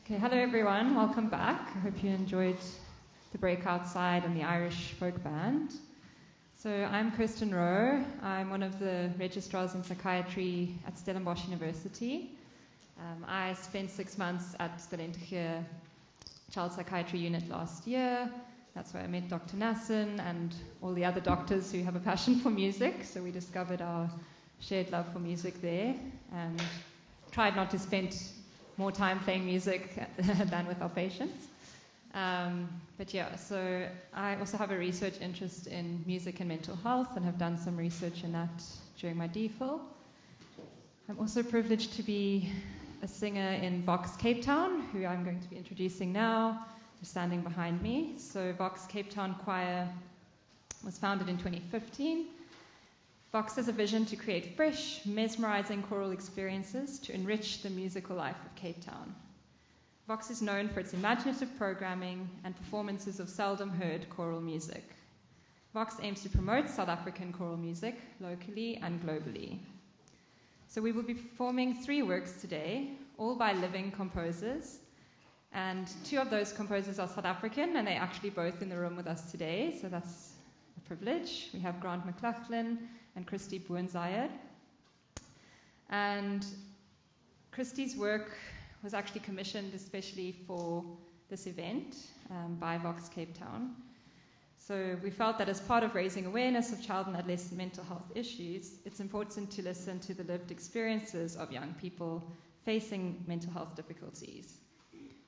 Okay, hello everyone, welcome back. I hope you enjoyed the break outside and the Irish folk band. So I'm Kirsten Rowe. I'm one of the registrars in psychiatry at Stellenbosch University. I spent 6 months at the Lentegeur Child Psychiatry Unit last year. That's where I met Dr. Nassin and all the other doctors who have a passion for music. So we discovered our shared love for music there and tried not to spend more time playing music than with our patients. But yeah, so I also have a research interest in music and mental health and have done some research in that during my DPhil. I'm also privileged to be a singer in Vox Cape Town, who I'm going to be introducing now. They're standing behind me. So Vox Cape Town Choir was founded in 2015. Vox has a vision to create fresh, mesmerizing choral experiences to enrich the musical life of Cape Town. Vox is known for its imaginative programming and performances of seldom heard choral music. Vox aims to promote South African choral music locally and globally. So we will be performing 3 works today, all by living composers. And 2 of those composers are South African, and they're actually both in the room with us today, so that's a privilege. We have Grant McLachlan and Christy Boonzaier. And Christy's work was actually commissioned especially for this event by Vox Cape Town. So we felt that as part of raising awareness of child and adolescent mental health issues, it's important to listen to the lived experiences of young people facing mental health difficulties.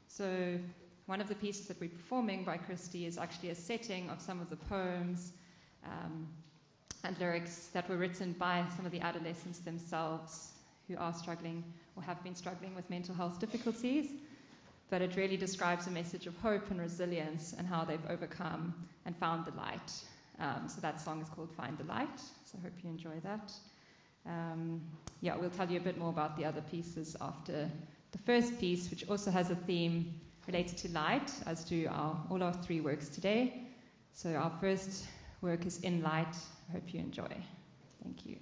So one of the pieces that we're performing by Christy is actually a setting of some of the poems and lyrics that were written by some of the adolescents themselves who are struggling or have been struggling with mental health difficulties. But it really describes a message of hope and resilience and how they've overcome and found the light. So that song is called Find the Light. So I hope you enjoy that. We'll tell you a bit more about the other pieces after the first piece, which also has a theme related to light, as do all our 3 works today. So our first work is In Light. I hope you enjoy. Thank you.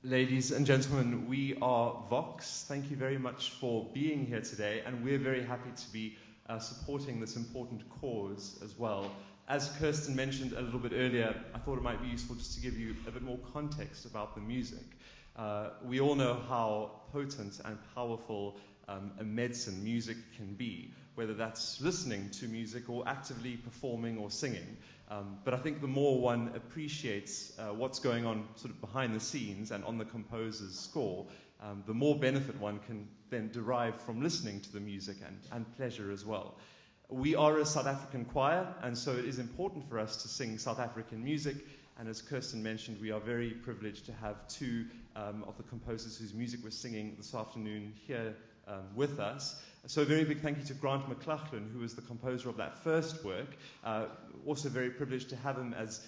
Ladies and gentlemen, we are Vox. Thank you very much for being here today, and we're very happy to be supporting this important cause as well. As Kirsten mentioned a little bit earlier, I thought it might be useful just to give you a bit more context about the music. We all know how potent and powerful a medicine music can be, whether that's listening to music or actively performing or singing. But I think the more one appreciates what's going on sort of behind the scenes and on the composer's score, the more benefit one can then derive from listening to the music and pleasure as well. We are a South African choir, and so it is important for us to sing South African music. And as Kirsten mentioned, we are very privileged to have two of the composers whose music we're singing this afternoon here with us. So a very big thank you to Grant McLachlan, who was the composer of that first work. Also very privileged to have him as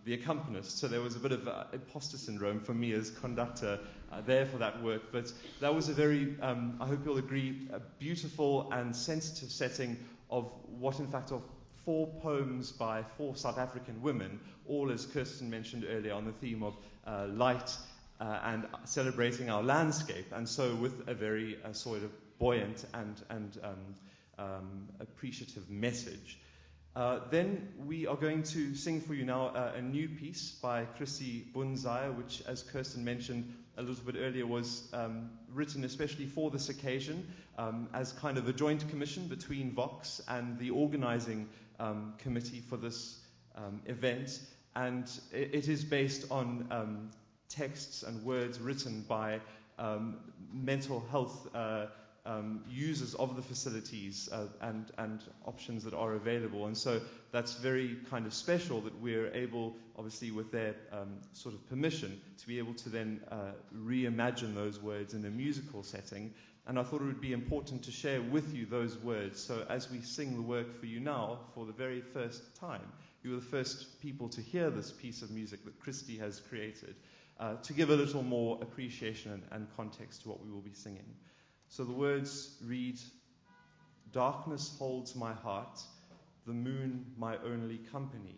the accompanist. So there was a bit of imposter syndrome for me as conductor there for that work. But that was a very, I hope you'll agree, a beautiful and sensitive setting of what in fact are 4 poems by 4 South African women, all, as Kirsten mentioned earlier, on the theme of light and celebrating our landscape. And so with a very sort of buoyant and appreciative message. Then we are going to sing for you now a new piece by Christy Bunzaya, which, as Kirsten mentioned a little bit earlier, was written especially for this occasion as kind of a joint commission between Vox and the organizing committee for this event. And it is based on texts and words written by mental health users of the facilities and options that are available. And so that's very kind of special that we're able, obviously with their sort of permission, to be able to then reimagine those words in a musical setting. And I thought it would be important to share with you those words. So as we sing the work for you now, for the very first time, you are the first people to hear this piece of music that Christy has created, to give a little more appreciation and context to what we will be singing. So the words read, "Darkness holds my heart, the moon my only company.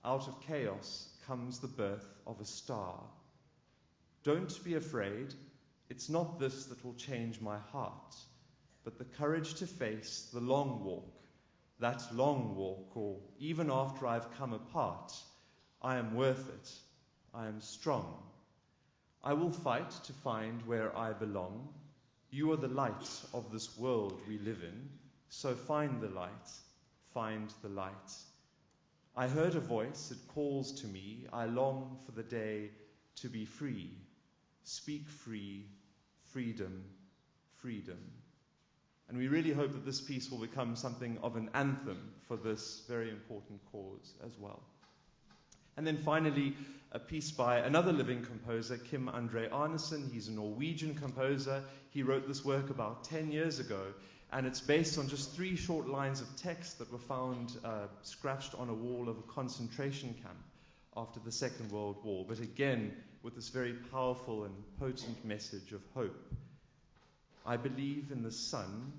Out of chaos comes the birth of a star. Don't be afraid, it's not this that will change my heart, but the courage to face the long walk, that long walk, or even after I've come apart, I am worth it, I am strong. I will fight to find where I belong. You are the light of this world we live in, so find the light, find the light. I heard a voice, it calls to me, I long for the day to be free. Speak free, freedom, freedom." And we really hope that this piece will become something of an anthem for this very important cause as well. And then finally, a piece by another living composer, Kim André Arnesen. He's a Norwegian composer. He wrote this work about 10 years ago, and it's based on just 3 short lines of text that were found scratched on a wall of a concentration camp after the Second World War, but again, with this very powerful and potent message of hope. "I believe in the sun,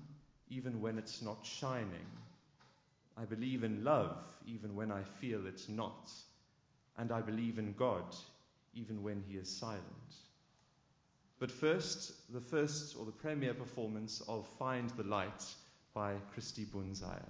even when it's not shining. I believe in love, even when I feel it's not. And I believe in God, even when he is silent." But first, the premiere performance of Find the Light by Christy Bunzaya.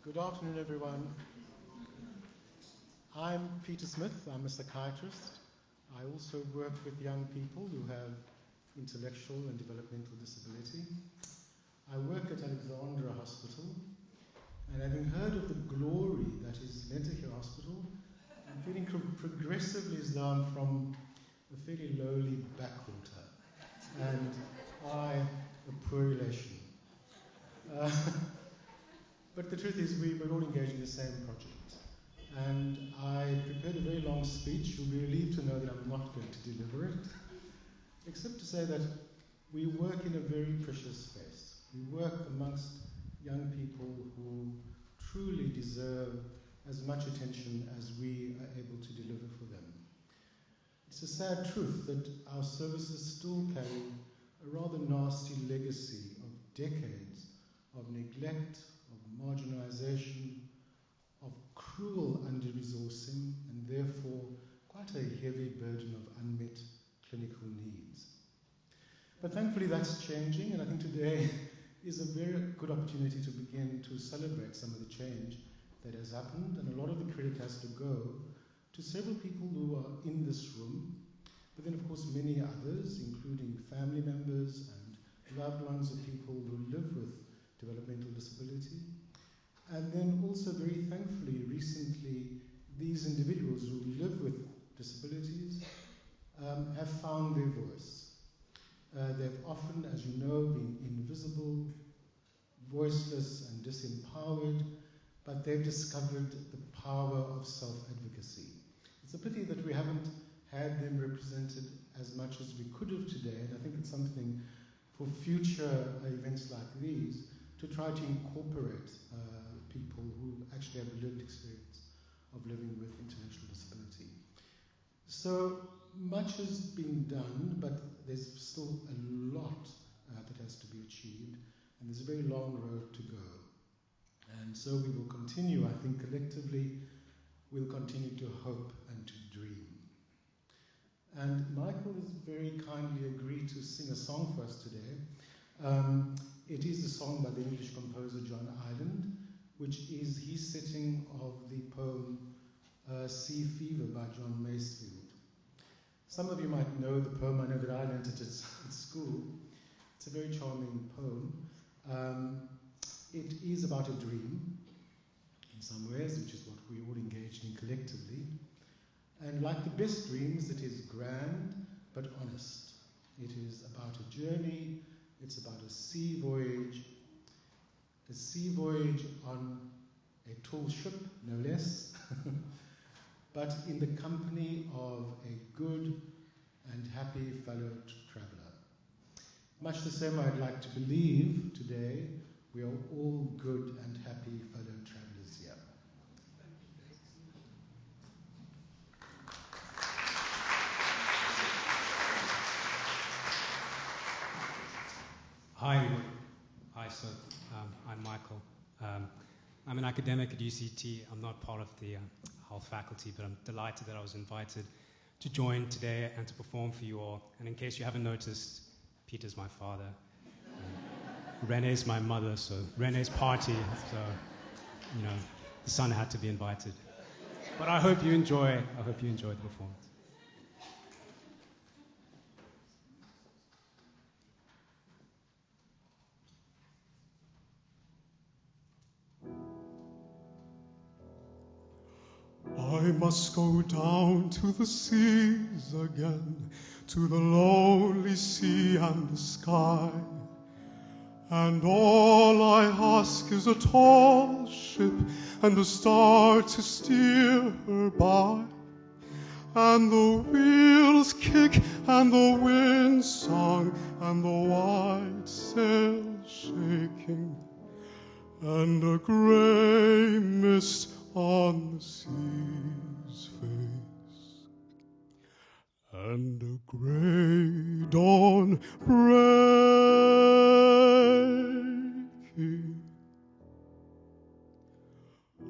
Good afternoon, everyone. I'm Peter Smith. I'm a psychiatrist. I also work with young people who have intellectual and developmental disability. I work at Alexandra Hospital, and having heard of the glory that is Lentegeur Hospital, I'm feeling progressively as though I'm from a fairly lowly backwater, and I, a poor relation. But the truth is, we're all engaged in the same project. And I prepared a very long speech. You'll be relieved to know that I'm not going to deliver it, except to say that we work in a very precious space. We work amongst young people who truly deserve as much attention as we are able to deliver for them. It's a sad truth that our services still carry a rather nasty legacy of decades of neglect, of marginalization, of cruel under-resourcing, and therefore quite a heavy burden of unmet clinical needs. But thankfully that's changing, and I think today is a very good opportunity to begin to celebrate some of the change that has happened, and a lot of the credit has to go to several people who are in this room, but then of course many others, including family members and loved ones of people who live with developmental disability. And then also very thankfully, recently, these individuals who live with disabilities have found their voice. They've often, as you know, been invisible, voiceless and disempowered, but they've discovered the power of self-advocacy. It's a pity that we haven't had them represented as much as we could have today, and I think it's something for future events like these to try to incorporate people who actually have a lived experience of living with intellectual disability. So much has been done, but there's still a lot that has to be achieved, and there's a very long road to go. And so we will continue, I think collectively, we'll continue to hope and to dream. And Michael has very kindly agreed to sing a song for us today. It is a song by the English composer John Ireland, which is his setting of the poem Sea Fever by John Masefield. Some of you might know the poem. I know that I learned it at school. It's a very charming poem. It is about a dream, in some ways, which is what we all engaged in collectively. And like the best dreams, it is grand but honest. It is about a journey. It's about a sea voyage on a tall ship, no less, but in the company of a good and happy fellow traveller. Much the same I'd like to believe today, we are all good and happy fellow travellers here. Hi, sir. I'm Michael. I'm an academic at UCT. I'm not part of the health faculty, but I'm delighted that I was invited to join today and to perform for you all. And in case you haven't noticed, Peter's my father. Renee's my mother, so Renee's party. So, the son had to be invited. But I hope you enjoy the performance. I must go down to the seas again, to the lonely sea and the sky. And all I ask is a tall ship and a star to steer her by. And the wheels kick and the wind song and the white sail shaking, and a grey mist on the sea's face, and a grey dawn breaking.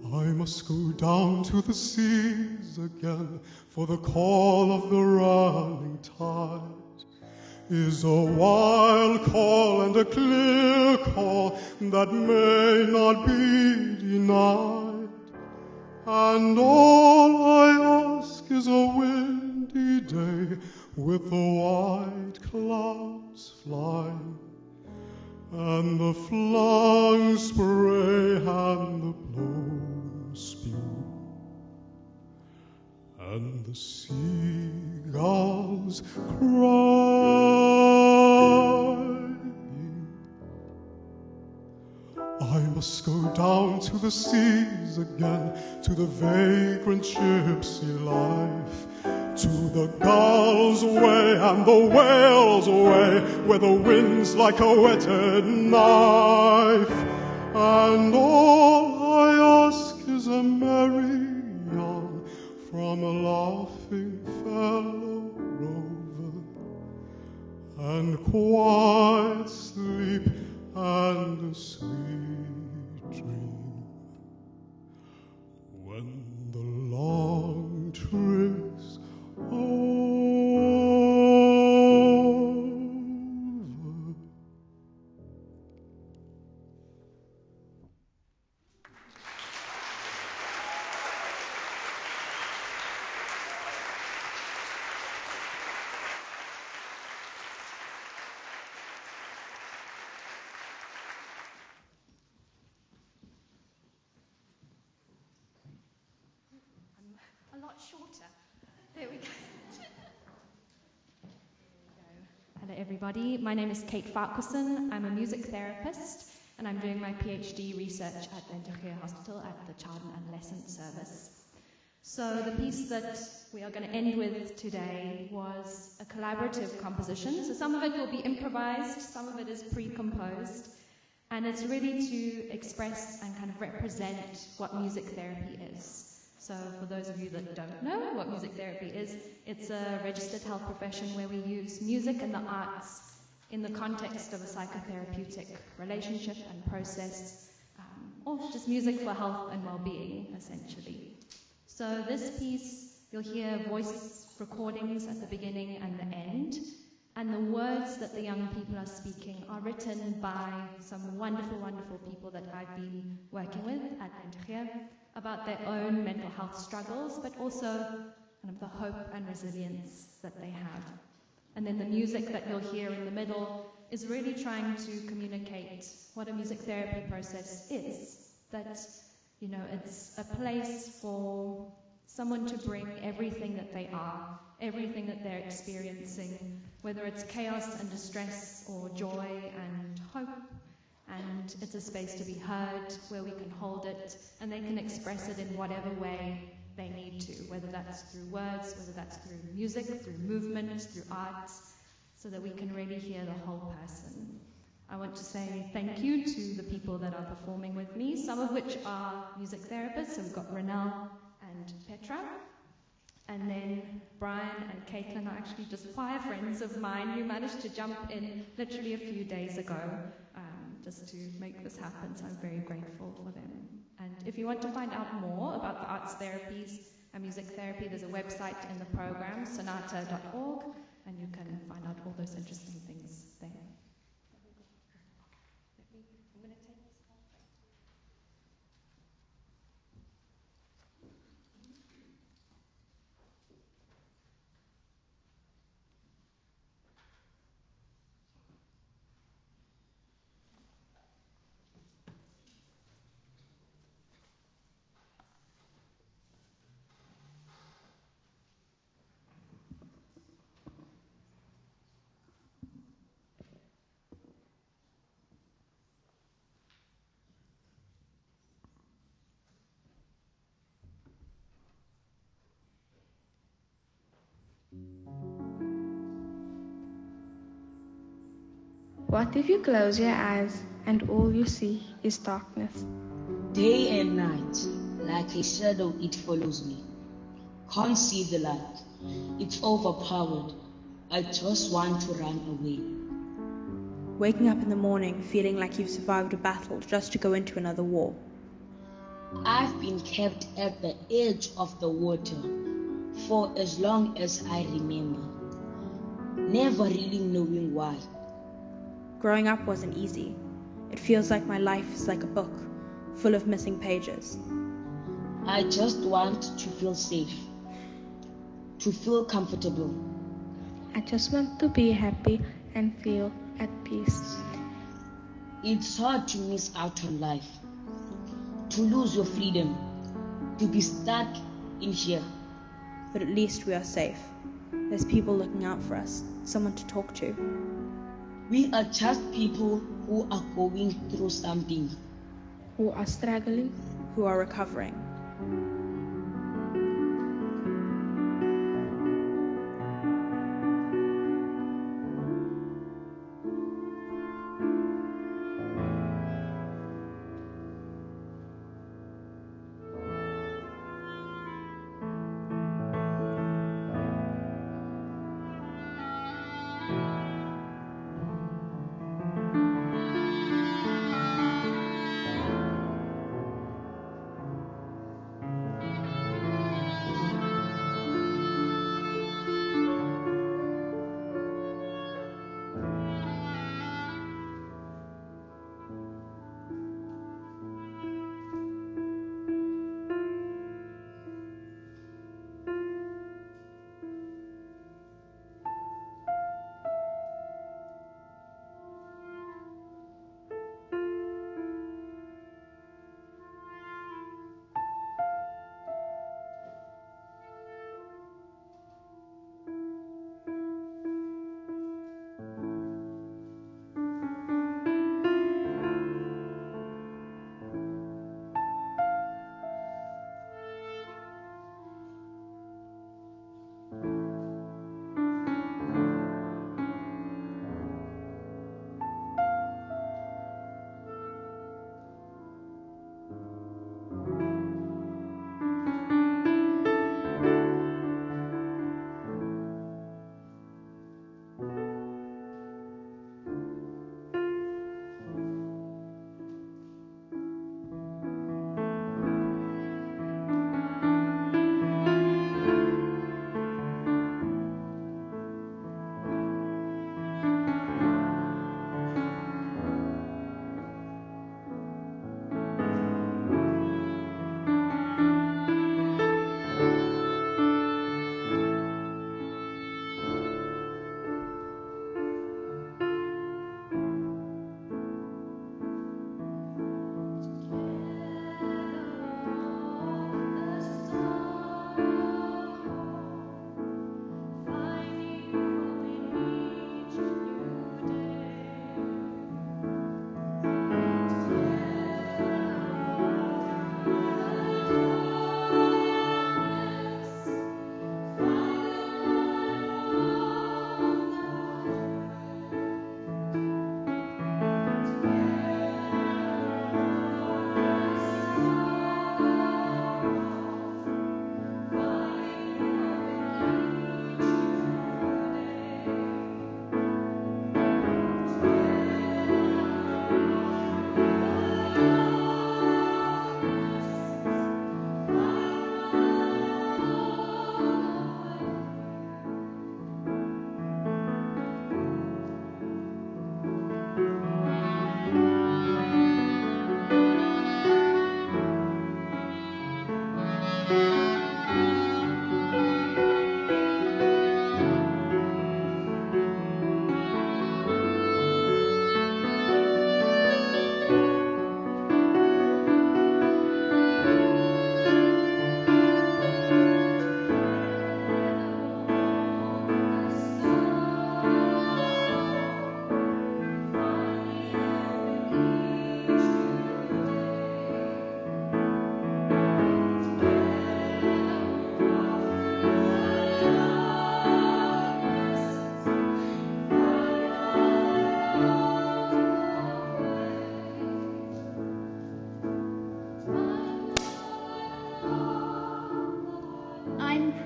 I must go down to the seas again for the call of the running tide. is a wild call and a clear call that may not be denied. And all I ask is a windy day with the white clouds flying, and the flung spray and the blown spew, and the seagulls crying. I must go down to the seas again, to the vagrant gypsy life, to the gulls' way and the whales' way, where the wind's like a whetted knife. And all I ask is a merry yarn from a laughing fellow rover, and quiet sleep and a sweet dream when the long trip's over. A lot shorter. There we go. Hello everybody, my name is Kate Farquharson. I'm a music therapist and I'm doing my PhD research at Constantia Hospital at the Child and Adolescent Service. So the piece that we are going to end with today was a collaborative composition. So some of it will be improvised, some of it is pre-composed, and it's really to express and kind of represent what music therapy is. So for those of you that don't know what music therapy is, it's a registered health profession where we use music and the arts in the context of a psychotherapeutic relationship and process, or just music for health and well-being, essentially. So this piece, you'll hear voice recordings at the beginning and the end, and the words that the young people are speaking are written by some wonderful, wonderful people that I've been working with at Constantia about their own mental health struggles, but also kind of the hope and resilience that they have. And then the music that you'll hear in the middle is really trying to communicate what a music therapy process is. That, you know, it's a place for someone to bring everything that they are, everything that they're experiencing, whether it's chaos and distress or joy and hope. And it's a space to be heard, where we can hold it, and they can express it in whatever way they need to, whether that's through words, whether that's through music, through movement, through art, so that we can really hear the whole person. I want to say thank you to the people that are performing with me, some of which are music therapists. So we've got Renelle and Petra. And then Brian and Caitlin are actually just choir friends of mine who managed to jump in literally a few days ago just to make this happen. So I'm very grateful for them. And if you want to find out more about the arts therapies and music therapy, there's a website in the program, sonata.org, and you can find out all those interesting things there. What if you close your eyes and all you see is darkness? Day and night, like a shadow, it follows me. Can't see the light. It's overpowered. I just want to run away. Waking up in the morning feeling like you've survived a battle just to go into another war. I've been kept at the edge of the water for as long as I remember. never really knowing why. Growing up wasn't easy. It feels like my life is like a book, full of missing pages. I just want to feel safe, to feel comfortable. I just want to be happy and feel at peace. It's hard to miss out on life, to lose your freedom, to be stuck in here. But at least we are safe. There's people looking out for us, someone to talk to. We are just people who are going through something. Who are struggling, who are recovering.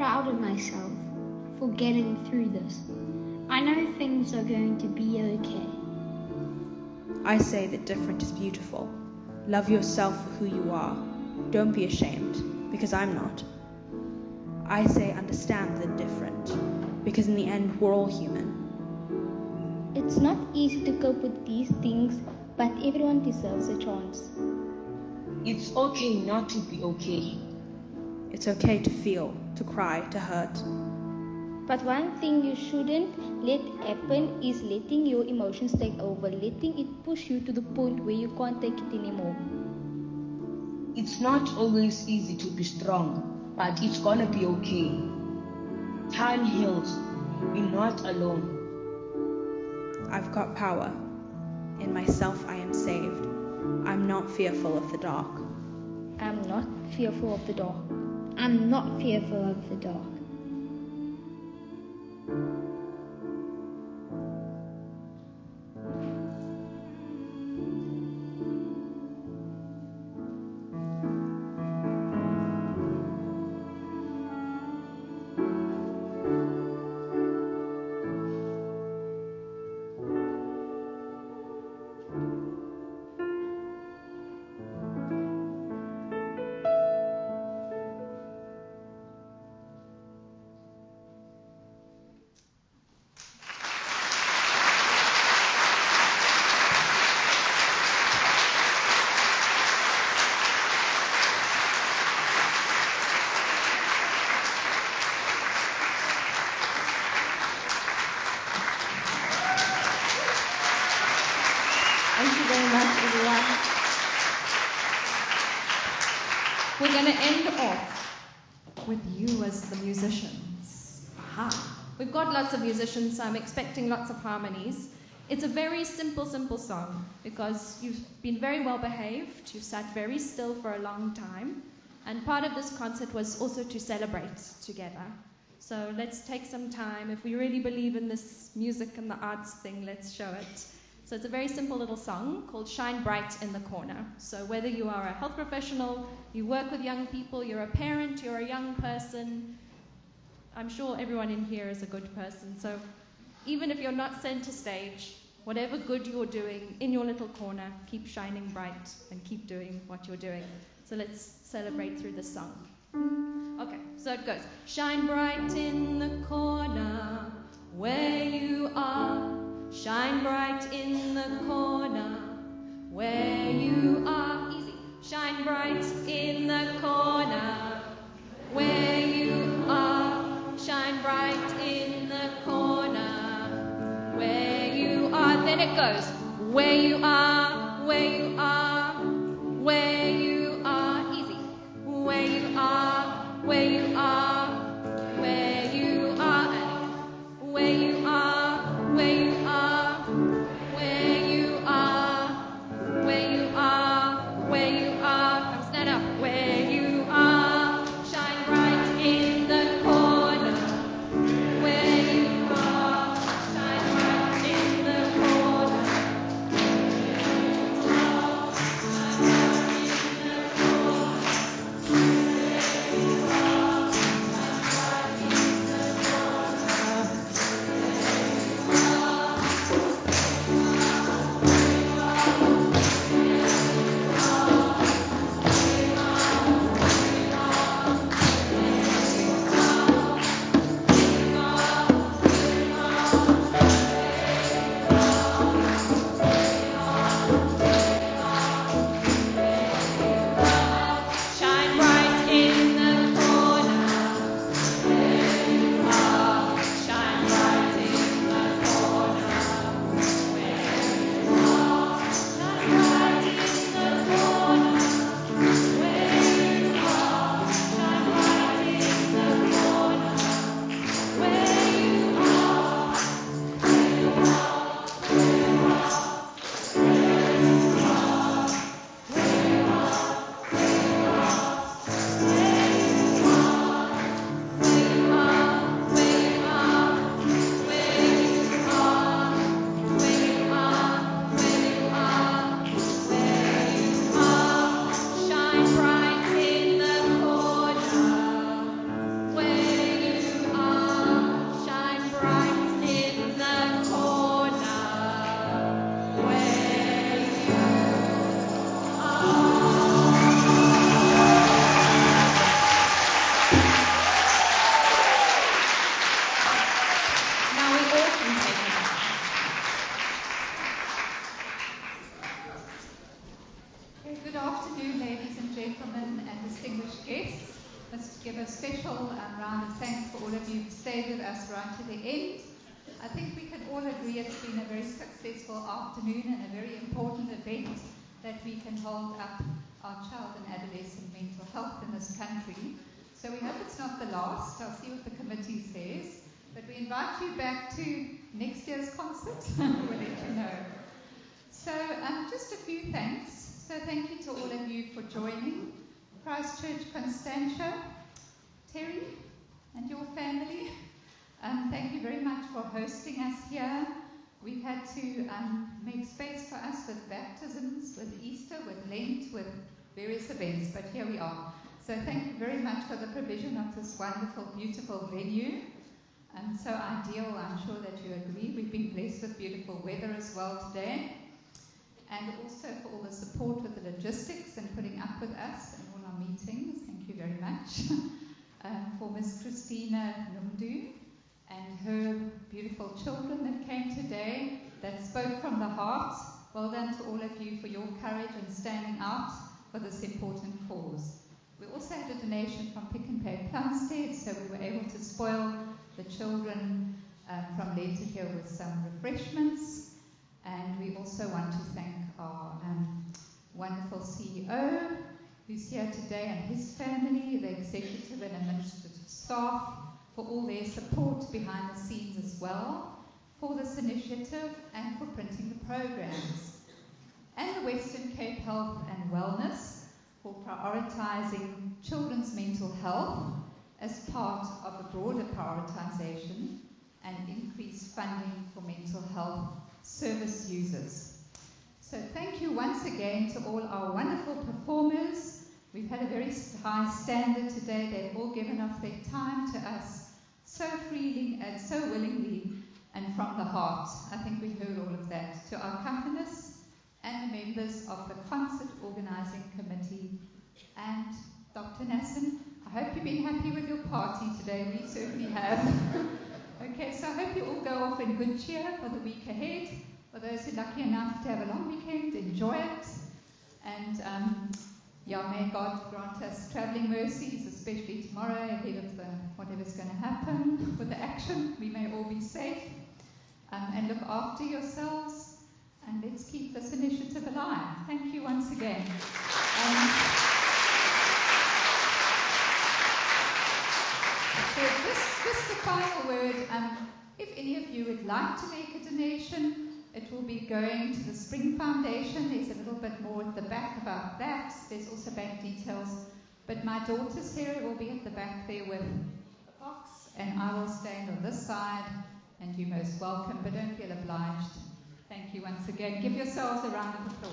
proud of myself for getting through this. I know things are going to be okay. I say that different is beautiful. Love yourself for who you are. Don't be ashamed, because I'm not. I say understand the different, because in the end we're all human. It's not easy to cope with these things, but everyone deserves a chance. It's okay not to be okay. It's okay to feel, to cry, to hurt. But one thing you shouldn't let happen is letting your emotions take over, letting it push you to the point where you can't take it anymore. It's not always easy to be strong, but it's gonna be okay. Time heals. You're not alone. I've got power. In myself I am saved. I'm not fearful of the dark. I'm not fearful of the dark. I'm not fearful of the dark. Thank you very much, everyone. We're going to end off with you as the musicians. Aha. We've got lots of musicians, so I'm expecting lots of harmonies. It's a very simple song because you've been very well behaved, you've sat very still for a long time, and part of this concert was also to celebrate together. So let's take some time. If we really believe in this music and the arts thing, let's show it. So it's a very simple little song called Shine Bright in the Corner. So whether you are a health professional, you work with young people, you're a parent, you're a young person, I'm sure everyone in here is a good person. So even if you're not center stage, whatever good you're doing in your little corner, keep shining bright and keep doing what you're doing. So let's celebrate through this song. Okay, so it goes. Shine bright in the corner where you are. Shine bright in the corner where you are. Easy. Shine bright in the corner where you are. Shine bright in the corner where you are. Then it goes. Where you are, where you are, where you are. Easy. Where you are, where you are, where you are. And where you are, where you are, where you are, where you are, where you are. Come stand up. Where you are, shine bright in the corner. Where you are, shine bright in the corner. afternoon, ladies and gentlemen, and distinguished guests. Must give a special round of thanks for all of you who stayed with us right to the end. I think we can all agree it's been a very successful afternoon and a very important event that we can hold up our child and adolescent mental health in this country. So we hope it's not the last. I'll see what the committee says. But we invite you back to next year's concert. We'll let you know. So just a few thanks. So thank you to all of you for joining. Christchurch, Constantia, Terry, and your family. Thank you very much for hosting us here. We've had to make space for us with baptisms, with Easter, with Lent, with various events, but here we are. So thank you very much for the provision of this wonderful, beautiful venue. So ideal, I'm sure that you agree. We've been blessed with beautiful weather as well today. And also for all the support with the logistics and putting up with us and all our meetings. Thank you very much. For Miss Christina Numdu and her beautiful children that came today, that spoke from the heart. Well done to all of you for your courage and standing out for this important cause. We also had a donation from Pick and Pay Plumstead, so we were able to spoil the children from later here with some refreshments. And we also want to thank our wonderful CEO who's here today and his family, the executive and administrative staff, for all their support behind the scenes as well, for this initiative and for printing the programs. And the Western Cape Health and Wellness for prioritising children's mental health as part of a broader prioritisation and increased funding for mental health service users. So thank you once again to all our wonderful performers. We've had a very high standard today. They've all given up their time to us so freely and so willingly and from the heart. I think we heard all of that. To our accompanists and the members of the concert organising committee and Dr. Nassim, I hope you've been happy with your party today. We certainly have. Okay, so I hope you all go off in good cheer for the week ahead. For those who are lucky enough to have a long weekend, enjoy it. And may God grant us travelling mercies, especially tomorrow ahead of whatever's going to happen with the action. We may all be safe. And look after yourselves. And let's keep this initiative alive. Thank you once again. So just the final word. If any of you would like to make a donation, it will be going to the Spring Foundation. There's a little bit more at the back about that. There's also bank details. But my daughter Sarah will be at the back there with the box, and I will stand on this side, and you're most welcome, but don't feel obliged. Thank you once again. Give yourselves a round of applause.